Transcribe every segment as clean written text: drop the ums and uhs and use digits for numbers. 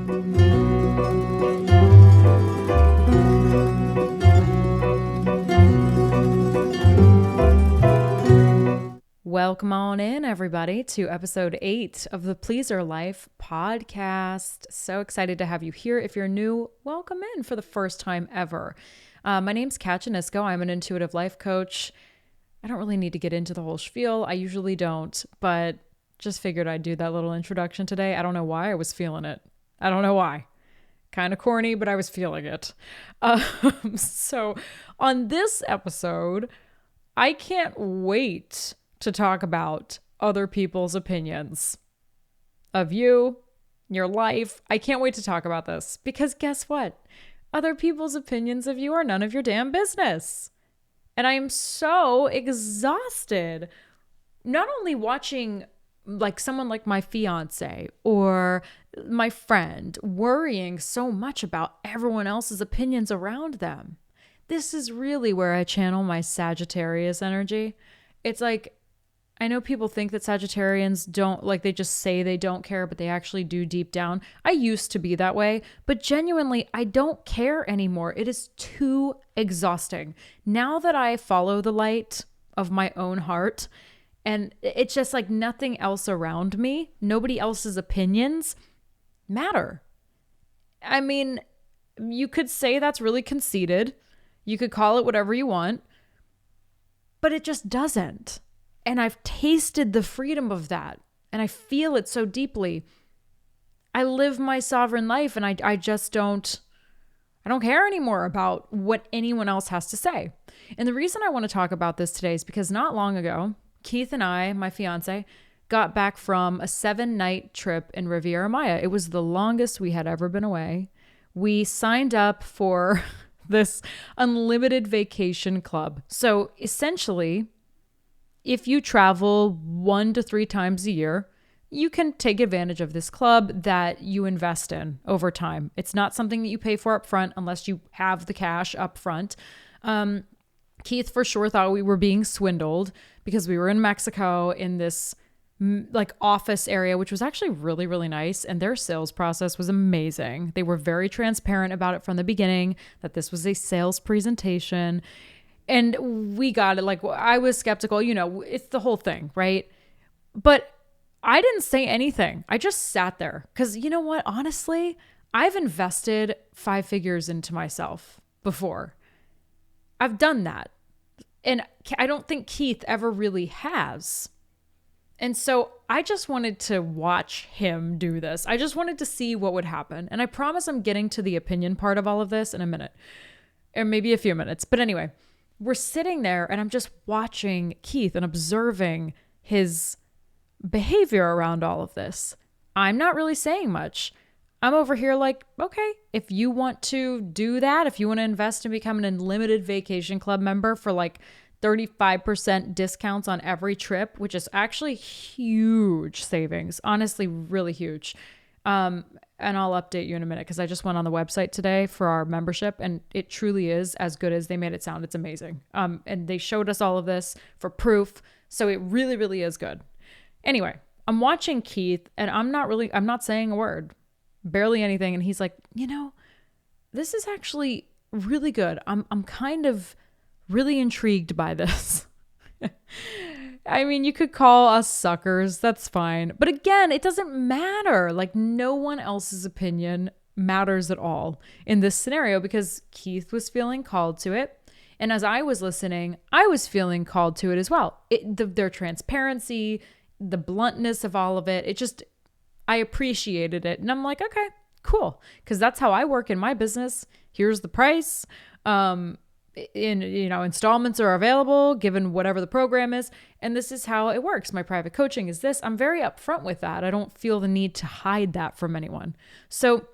Welcome on in, everybody, to episode 8 of the Pleaser Life podcast. So excited to have you here. If you're new, welcome in for the first time ever. My name's Kat Janisko. I'm an intuitive life coach. I don't really need to get into the whole spiel. I usually don't, but just figured I'd do that little introduction today. I don't know why I was feeling it. I don't know why. Kind of corny, but I was feeling it. So on this episode, I can't wait to talk about other people's opinions of you, your life. I can't wait to talk about this because guess what? Other people's opinions of you are none of your damn business. And I am so exhausted, not only watching like someone like my fiance or my friend worrying so much about everyone else's opinions around them. This is really where I channel my Sagittarius energy. It's like, I know people think that Sagittarians don't, like they just say they don't care, but they actually do deep down. I used to be that way, but genuinely, I don't care anymore. It is too exhausting. Now that I follow the light of my own heart, and it's just like nothing else around me, nobody else's opinions matter. I mean, you could say that's really conceited. You could call it whatever you want, but it just doesn't. And I've tasted the freedom of that. And I feel it so deeply. I live my sovereign life and I just don't care anymore about what anyone else has to say. And the reason I want to talk about this today is because not long ago, Keith and I, my fiance, got back from a 7-night trip in Riviera Maya. It was the longest we had ever been away. We signed up for this unlimited vacation club. So essentially, if you travel 1 to 3 times a year, you can take advantage of this club that you invest in over time. It's not something that you pay for up front unless you have the cash up front. Keith for sure thought we were being swindled because we were in Mexico in this like office area, which was actually really, really nice. And their sales process was amazing. They were very transparent about it from the beginning, that this was a sales presentation. And we got it. Like, I was skeptical, it's the whole thing, right? But I didn't say anything. I just sat there because you know what? Honestly, I've invested 5 figures into myself before. I've done that. And I don't think Keith ever really has. And so I just wanted to watch him do this. I just wanted to see what would happen. And I promise I'm getting to the opinion part of all of this in a minute, or maybe a few minutes. But anyway, we're sitting there and I'm just watching Keith and observing his behavior around all of this. I'm not really saying much. I'm over here like, okay, if you want to do that, if you want to invest and become an unlimited vacation club member for like 35% discounts on every trip, which is actually huge savings, honestly, really huge. And I'll update you in a minute because I just went on the website today for our membership and it truly is as good as they made it sound. It's amazing. And they showed us all of this for proof. So it really, really is good. Anyway, I'm watching Keith and I'm not saying a word, barely anything. And he's like, this is actually really good. I'm kind of really intrigued by this. I mean, you could call us suckers. That's fine. But again, it doesn't matter. Like no one else's opinion matters at all in this scenario because Keith was feeling called to it. And as I was listening, I was feeling called to it as well. Their transparency, the bluntness of all of it, I appreciated it. And I'm like, okay, cool. Because that's how I work in my business. Here's the price. Installments are available given whatever the program is. And this is how it works. My private coaching is this. I'm very upfront with that. I don't feel the need to hide that from anyone. So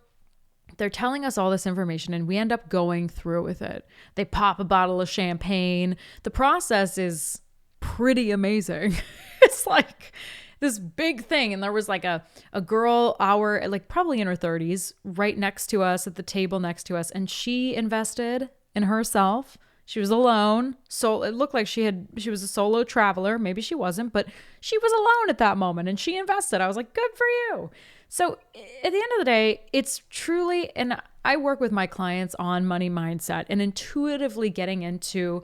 they're telling us all this information and we end up going through with it. They pop a bottle of champagne. The process is pretty amazing. It's like this big thing. And there was like a girl, probably in her 30s, right next to us at the table next to us. And she invested in herself. She was alone. So it looked like she was a solo traveler. Maybe she wasn't, but she was alone at that moment and she invested. I was like, good for you. So at the end of the day, it's truly, and I work with my clients on money mindset and intuitively getting into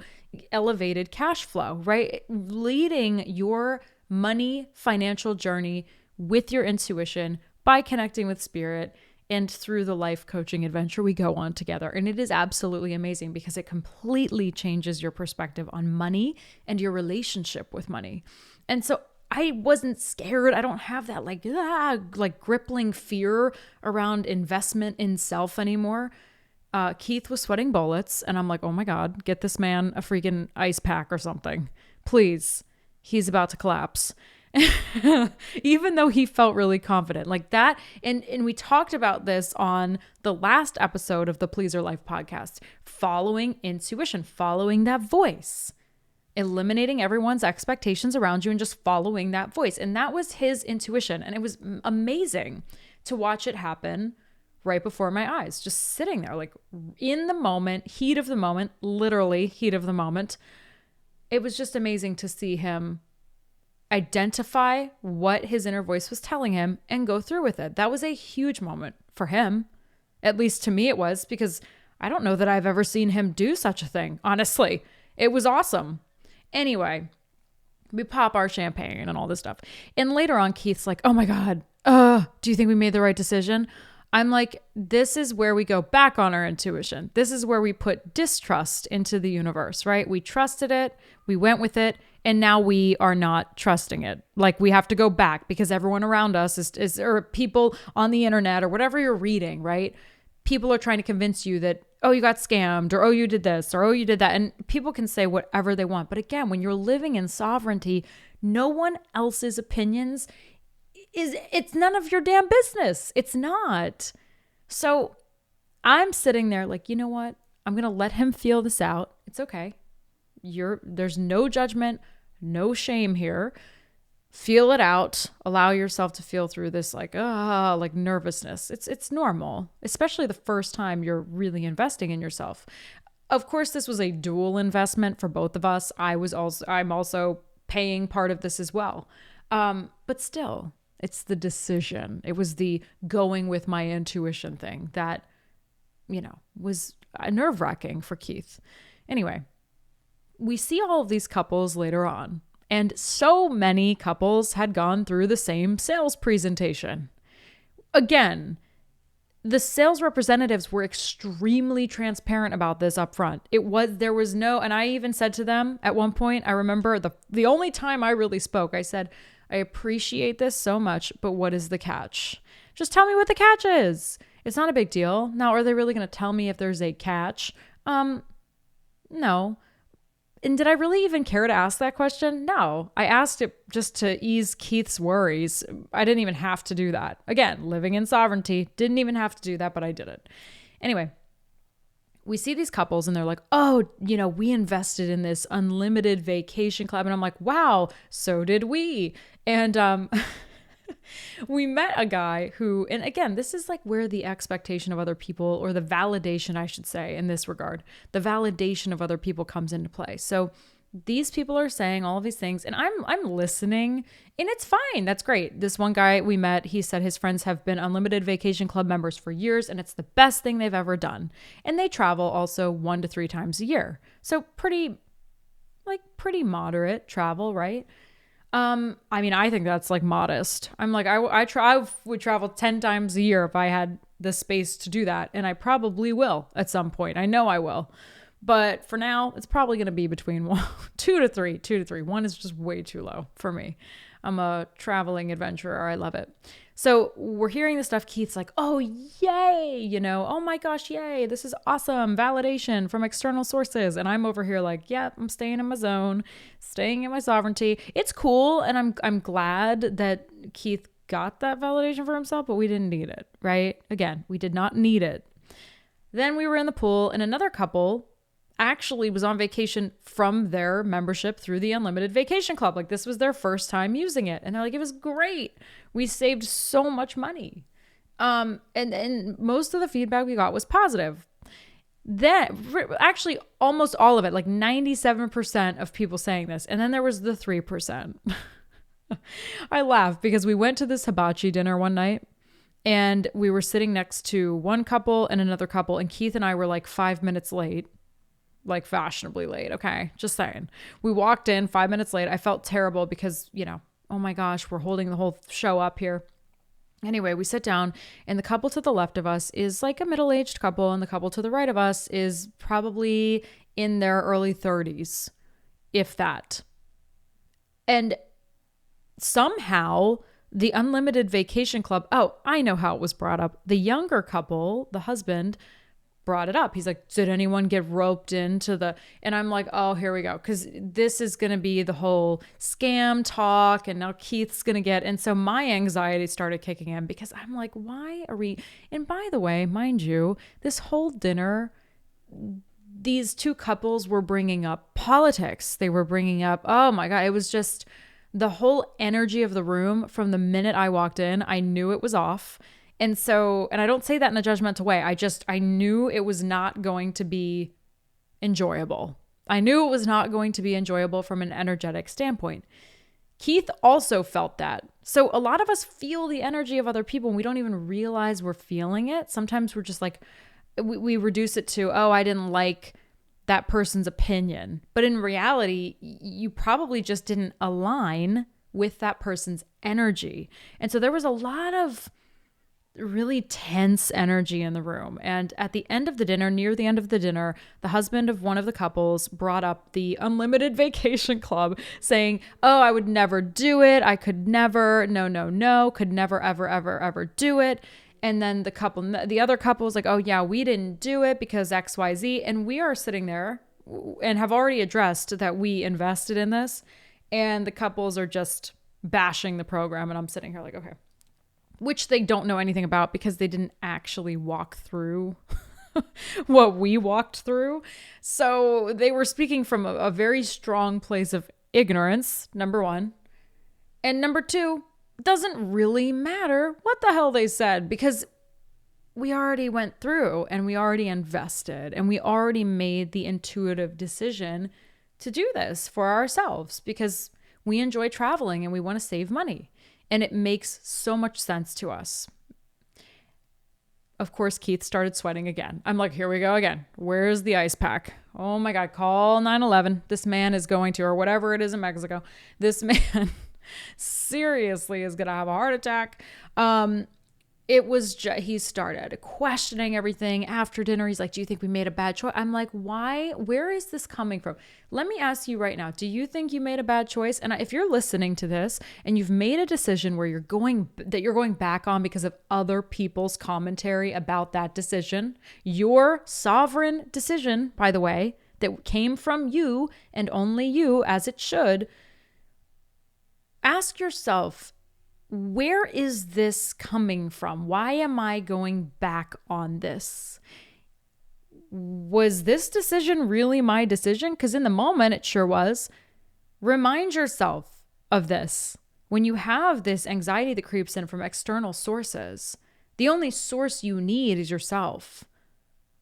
elevated cash flow, right? Leading your money financial journey with your intuition by connecting with spirit and through the life coaching adventure we go on together. And it is absolutely amazing because it completely changes your perspective on money and your relationship with money. And so I wasn't scared. I don't have that like crippling fear around investment in self anymore. Keith was sweating bullets and I'm like, oh my God, get this man a freaking ice pack or something. Please. He's about to collapse. Even though he felt really confident like that. And we talked about this on the last episode of the Pleaser Life podcast, following intuition, following that voice, eliminating everyone's expectations around you and just following that voice. And that was his intuition. And it was amazing to watch it happen right before my eyes, just sitting there, like in the moment, heat of the moment, literally heat of the moment. It was just amazing to see him identify what his inner voice was telling him and go through with it. That was a huge moment for him. At least to me it was, because I don't know that I've ever seen him do such a thing. Honestly, it was awesome. Anyway, we pop our champagne and all this stuff. And later on, Keith's like, oh my God, do you think we made the right decision? I'm like, this is where we go back on our intuition. This is where we put distrust into the universe, right? We trusted it, we went with it, and now we are not trusting it. Like we have to go back because everyone around us is or people on the internet or whatever you're reading, right? People are trying to convince you that, oh, you got scammed, or oh, you did this, or oh, you did that. And people can say whatever they want. But again, when you're living in sovereignty, no one else's opinions it's none of your damn business. It's not. So I'm sitting there like, you know what? I'm going to let him feel this out. It's okay. There's no judgment, no shame here. Feel it out. Allow yourself to feel through this like nervousness. It's normal, especially the first time you're really investing in yourself. Of course, this was a dual investment for both of us. I'm also paying part of this as well. But still, it's the decision. It was the going with my intuition thing that, was nerve-wracking for Keith. Anyway, we see all of these couples later on, and so many couples had gone through the same sales presentation. Again, the sales representatives were extremely transparent about this up front. There was no, and I even said to them at one point, I remember the only time I really spoke, I said, I appreciate this so much, but what is the catch? Just tell me what the catch is. It's not a big deal. Now, are they really going to tell me if there's a catch? No. And did I really even care to ask that question? No. I asked it just to ease Keith's worries. I didn't even have to do that. Again, living in sovereignty, didn't even have to do that, but I did it. Anyway, we see these couples and they're like, oh, we invested in this unlimited vacation club. And I'm like, wow, so did we. And we met a guy who, and again, this is like where the expectation of other people, or the validation, I should say, in this regard, the validation of other people comes into play. So these people are saying all of these things and I'm listening, and it's fine. That's great. This one guy we met, he said his friends have been unlimited vacation club members for years and it's the best thing they've ever done. And they travel also 1 to 3 times a year. So pretty moderate travel, right? I think that's like modest. I'm like, I would travel 10 times a year if I had the space to do that. And I probably will at some point. I know I will. But for now, it's probably going to be between 2 to 3. 1 is just way too low for me. I'm a traveling adventurer. I love it. So we're hearing this stuff. Keith's like, oh, yay. Oh my gosh, yay. This is awesome. Validation from external sources. And I'm over here like, yeah, I'm staying in my zone, staying in my sovereignty. It's cool. And I'm glad that Keith got that validation for himself, but we didn't need it, right? Again, we did not need it. Then we were in the pool and another couple actually was on vacation from their membership through the Unlimited Vacation Club. Like this was their first time using it. And they're like, it was great. We saved so much money. And most of the feedback we got was positive. Then actually almost all of it, like 97% of people saying this. And then there was the 3%. I laugh because we went to this hibachi dinner one night And we were sitting next to one couple and another couple, and Keith and I were like 5 minutes late, like fashionably late. Okay. Just saying. We walked in 5 minutes late. I felt terrible because, oh my gosh, we're holding the whole show up here. Anyway, we sit down, and the couple to the left of us is like a middle-aged couple, and the couple to the right of us is probably in their early 30s, if that. And somehow the Unlimited Vacation Club, I know how it was brought up. The younger couple, the husband, brought it up. He's like, did anyone get roped into and I'm like, oh, here we go. Because this is going to be the whole scam talk, and now Keith's going to and so my anxiety started kicking in, because I'm like, why are we, and by the way, mind you, this whole dinner, these two couples were bringing up politics. They were bringing up, oh my God, it was just the whole energy of the room from the minute I walked in. I knew it was off. And so, and I don't say that in a judgmental way. I knew it was not going to be enjoyable. I knew it was not going to be enjoyable from an energetic standpoint. Keith also felt that. So a lot of us feel the energy of other people and we don't even realize we're feeling it. Sometimes we're just like, we reduce it to, oh, I didn't like that person's opinion. But in reality, you probably just didn't align with that person's energy. And so there was a lot of really tense energy in the room. And at the end of the dinner, near the end of the dinner, the husband of one of the couples brought up the Unlimited Vacation Club, saying, oh, I would never do it. I could never, no, could never, ever do it. And then the other couple was like, oh yeah, we didn't do it because XYZ. And we are sitting there and have already addressed that we invested in this. And the couples are just bashing the program. And I'm sitting here like, okay. Which they don't know anything about because they didn't actually walk through what we walked through. So they were speaking from a very strong place of ignorance, number one. And number two, it doesn't really matter what the hell they said, because we already went through and we already invested and we already made the intuitive decision to do this for ourselves because we enjoy traveling and we want to save money. And it makes so much sense to us. Of course, Keith started sweating again. I'm like, here we go again. Where's the ice pack? Oh my God, call 911. This man is going to, or whatever it is in Mexico. This man seriously is going to have a heart attack. He started questioning everything after dinner. He's like, do you think we made a bad choice? I'm like, why? Where is this coming from? Let me ask you right now. Do you think you made a bad choice? And if you're listening to this and you've made a decision where you're going back on because of other people's commentary about that decision, your sovereign decision, by the way, that came from you and only you, as it should, ask yourself, where is this coming from? Why am I going back on this? Was this decision really my decision? Because in the moment, it sure was. Remind yourself of this. When you have this anxiety that creeps in from external sources, the only source you need is yourself.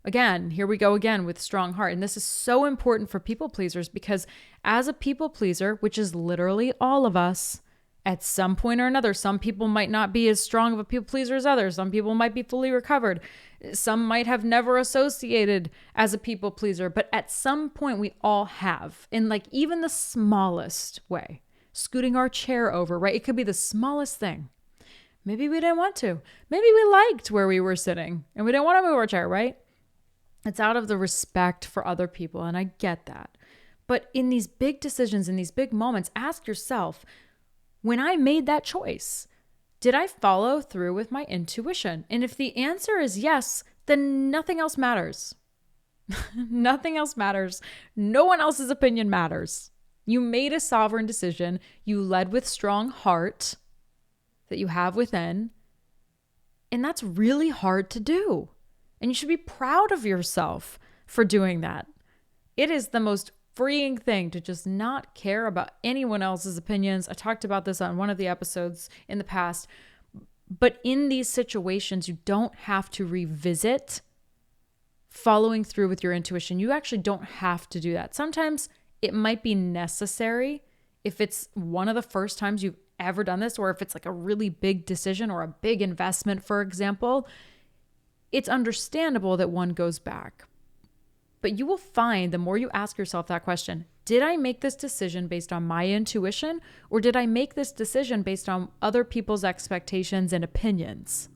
Again, here we go again with strong heart. And this is so important for people pleasers because as a people pleaser, which is literally all of us, at some point or another, some people might not be as strong of a people pleaser as others. Some people might be fully recovered. Some might have never associated as a people pleaser, but at some point we all have, in like even the smallest way, scooting our chair over, right? It could be the smallest thing. Maybe we didn't want to. Maybe we liked where we were sitting and we didn't want to move our chair, right? It's out of the respect for other people, and I get that. But in these big decisions, in these big moments, ask yourself, when I made that choice, did I follow through with my intuition? And if the answer is yes, then nothing else matters. Nothing else matters. No one else's opinion matters. You made a sovereign decision. You led with strong heart that you have within. And that's really hard to do. And you should be proud of yourself for doing that. It is the most freeing thing to just not care about anyone else's opinions. I talked about this on one of the episodes in the past, but in these situations, you don't have to revisit following through with your intuition. You actually don't have to do that. Sometimes it might be necessary if it's one of the first times you've ever done this, or if it's like a really big decision or a big investment, for example, it's understandable that one goes back. But you will find the more you ask yourself that question, did I make this decision based on my intuition, or did I make this decision based on other people's expectations and opinions?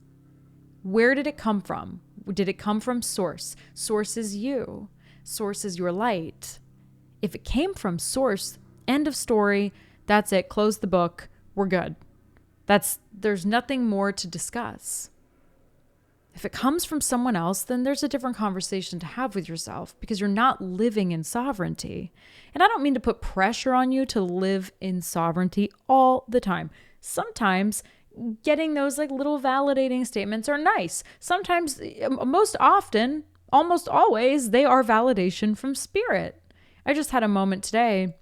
Where did it come from? Did it come from source? Source is you. Source is your light. If it came from source, end of story, that's it. Close the book. We're good. There's nothing more to discuss. If it comes from someone else, then there's a different conversation to have with yourself because you're not living in sovereignty. And I don't mean to put pressure on you to live in sovereignty all the time. Sometimes getting those like little validating statements are nice. Sometimes, most often, almost always, they are validation from spirit. I just had a moment today.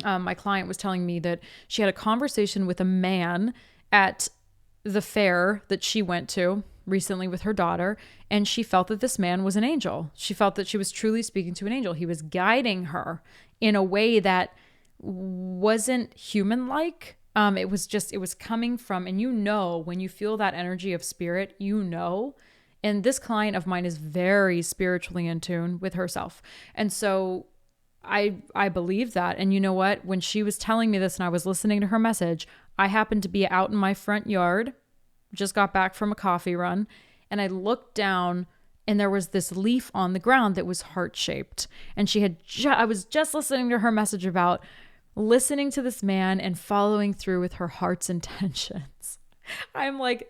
My client was telling me that she had a conversation with a man at the fair that she went to recently with her daughter, and she felt that this man was an angel. She felt that she was truly speaking to an angel. He was guiding her in a way that wasn't human-like. It was coming from, and when you feel that energy of spirit, and this client of mine is very spiritually in tune with herself. And so I believe that. And you know what? When she was telling me this and I was listening to her message, I happened to be out in my front yard, just got back from a coffee run, and I looked down and there was this leaf on the ground that was heart-shaped. And I was just listening to her message about listening to this man and following through with her heart's intentions. I'm like,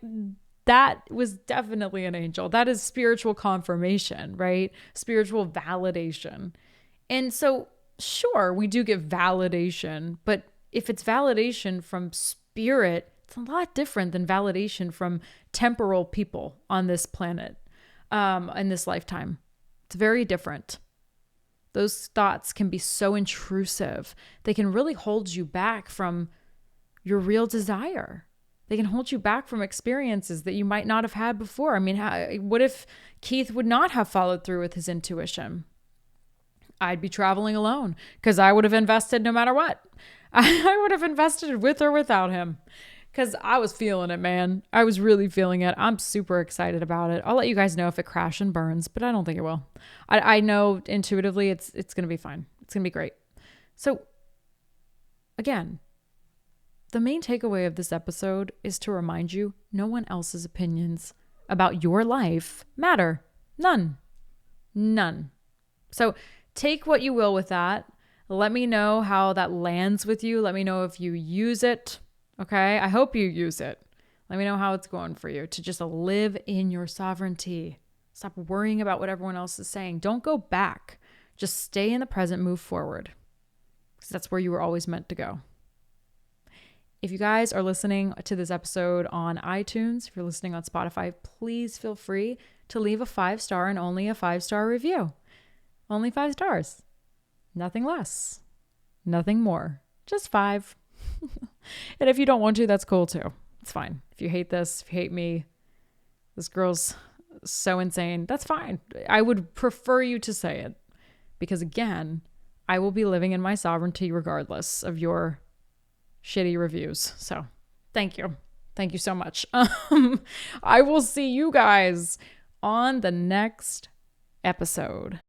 that was definitely an angel. That is spiritual confirmation, right? Spiritual validation. And so, sure, we do get validation, but if it's validation from spirit, it's a lot different than validation from temporal people on this planet, in this lifetime. It's very different. Those thoughts can be so intrusive. They can really hold you back from your real desire. They can hold you back from experiences that you might not have had before. I mean, what if Keith would not have followed through with his intuition? I'd be traveling alone because I would have invested no matter what. I would have invested with or without him because I was feeling it, man. I was really feeling it. I'm super excited about it. I'll let you guys know if it crashes and burns, but I don't think it will. I know intuitively it's going to be fine. It's going to be great. So again, the main takeaway of this episode is to remind you no one else's opinions about your life matter. None. So take what you will with that. Let me know how that lands with you. Let me know if you use it. Okay? I hope you use it. Let me know how it's going for you to just live in your sovereignty. Stop worrying about what everyone else is saying. Don't go back. Just stay in the present, move forward. Because that's where you were always meant to go. If you guys are listening to this episode on iTunes, if you're listening on Spotify, please feel free to leave a 5-star and only a 5-star review. Only 5 stars. Nothing less. Nothing more. Just 5. And if you don't want to, that's cool too. It's fine. If you hate this, if you hate me, this girl's so insane, that's fine. I would prefer you to say it because again, I will be living in my sovereignty regardless of your shitty reviews. So thank you. Thank you so much. I will see you guys on the next episode.